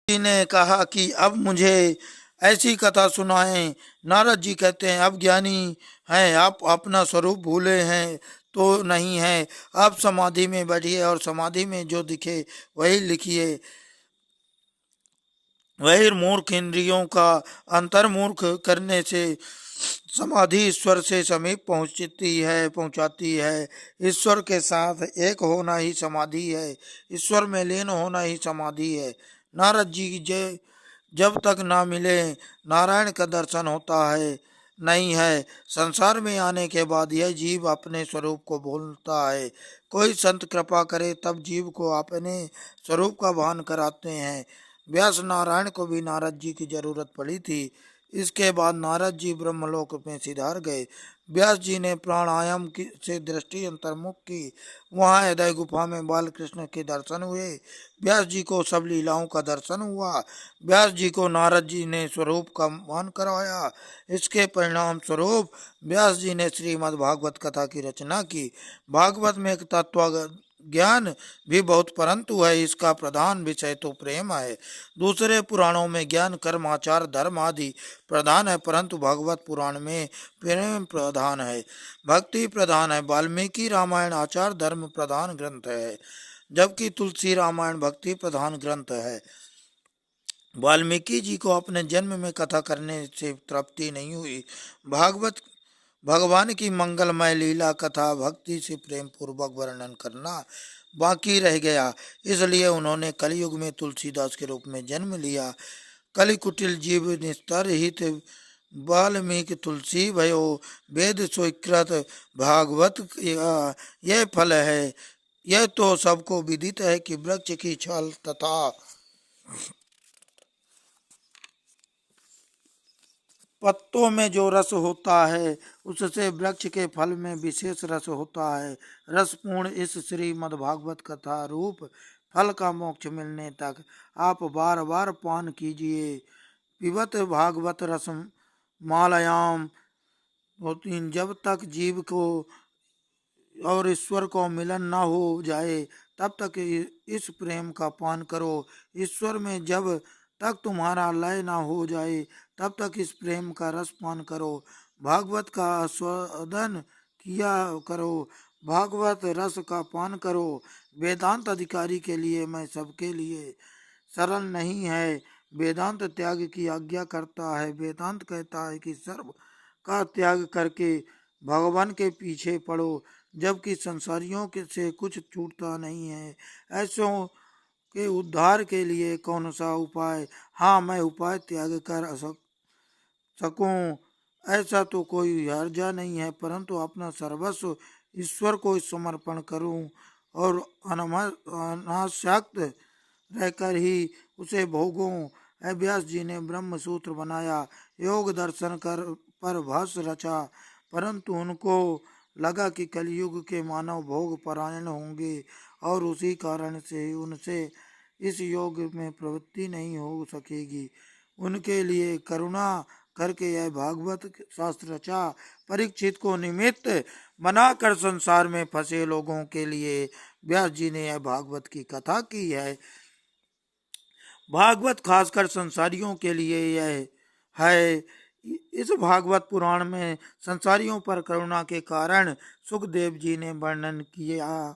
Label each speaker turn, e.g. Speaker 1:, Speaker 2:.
Speaker 1: जी ने कहा कि अब मुझे ऐसी कथा सुनाएं। नारद जी कहते हैं, अब ज्ञानी हैं आप, अपना स्वरूप भूले हैं तो नहीं है। आप समाधि में बैठिए और समाधि में जो दिखे वही लिखिए। वही मूर्ख इंद्रियों का अंतर्मूर्ख करने से समाधि ईश्वर से समीप पहुंचाती है। ईश्वर के साथ एक होना ही समाधि है। ईश्वर में लीन होना ही समाधि है। नारद जी जब तक ना मिले नारायण का दर्शन होता है नहीं है। संसार में आने के बाद यह जीव अपने स्वरूप को भूलता है। कोई संत कृपा करे तब जीव को अपने स्वरूप का भान कराते हैं। व्यास नारायण को भी नारद जी की जरूरत पड़ी थी। इसके बाद नारद जी ब्रह्मलोक में सिधार गए। व्यास जी ने प्राणायाम से दृष्टि अंतर्मुख की। वहां हृदय गुफा में बाल कृष्ण के दर्शन हुए। व्यास जी को सब लीलाओं का दर्शन हुआ। व्यास जी को नारद जी ने स्वरूप का मान कराया। इसके परिणाम स्वरूप व्यास जी ने श्रीमद् भागवत कथा की रचना की। भागवत में एक तत्व ज्ञान भी बहुत परंतु है, इसका प्रधान विषय तो प्रेम है। दूसरे पुराणों में ज्ञान कर्म आचार धर्म आदि प्रधान है, परंतु भागवत पुराण में प्रेम प्रधान है, भक्ति प्रधान है। वाल्मीकि रामायण आचार धर्म प्रधान ग्रंथ है, जबकि तुलसी रामायण भक्ति प्रधान ग्रंथ है। वाल्मीकि जी को अपने जन्म में कथा करने से तृप्ति नहीं हुई। भागवत भगवान की मंगलमय लीला कथा भक्ति से प्रेम पूर्वक वर्णन करना बाकी रह गया। इसलिए उन्होंने कलयुग में तुलसीदास के रूप में जन्म लिया। कलि कुटिल जीव निस्तर हित वाल्मीकि तुलसी भयो, वेद स्वीकृत भागवत यह फल है। यह तो सबको विदित है कि वृक्ष की छाल तथा पत्तों में जो रस होता है उससे वृक्ष के फल में विशेष रस होता है। रसपूर्ण इस श्रीमद् भागवत कथा रूप फल का मोक्ष मिलने तक आप बार बार पान कीजिए। पिबत भागवत रस मालयाम होती, जब तक जीव को और ईश्वर को मिलन न हो जाए तब तक इस प्रेम का पान करो। ईश्वर में जब तक तुम्हारा लय न हो जाए तब तक इस प्रेम का रस पान करो। भागवत का आस्वादन किया करो, भागवत रस का पान करो। वेदांत अधिकारी के लिए मैं सबके लिए सरल नहीं है। वेदांत त्याग की आज्ञा करता है। वेदांत कहता है कि सर्व का त्याग करके भगवान के पीछे पड़ो, जबकि संसारियों के से कुछ छूटता नहीं है। ऐसों के उद्धार के लिए कौन सा उपाय? हाँ, मैं उपाय त्याग कर सकूं ऐसा तो कोई हर्जा नहीं है, परंतु अपना सर्वस्व ईश्वर को समर्पण करूं और अनासक्त रहकर ही उसे भोगूं। अभ्यास जी ने ब्रह्म सूत्र बनाया, योग दर्शन कर पर भाष्य रचा, परंतु उनको लगा कि कलयुग के मानव भोग परायण होंगे और उसी कारण से उनसे इस योग में प्रवृत्ति नहीं हो सकेगी। उनके लिए करुणा करके यह भागवत शास्त्र रचा। परीक्षित को निमित्त बनाकर संसार में फंसे लोगों के लिए व्यास जी ने यह भागवत की कथा की है। भागवत खासकर संसारियों के लिए यह है। इस भागवत पुराण में संसारियों पर करुणा के कारण सुखदेव जी ने वर्णन किया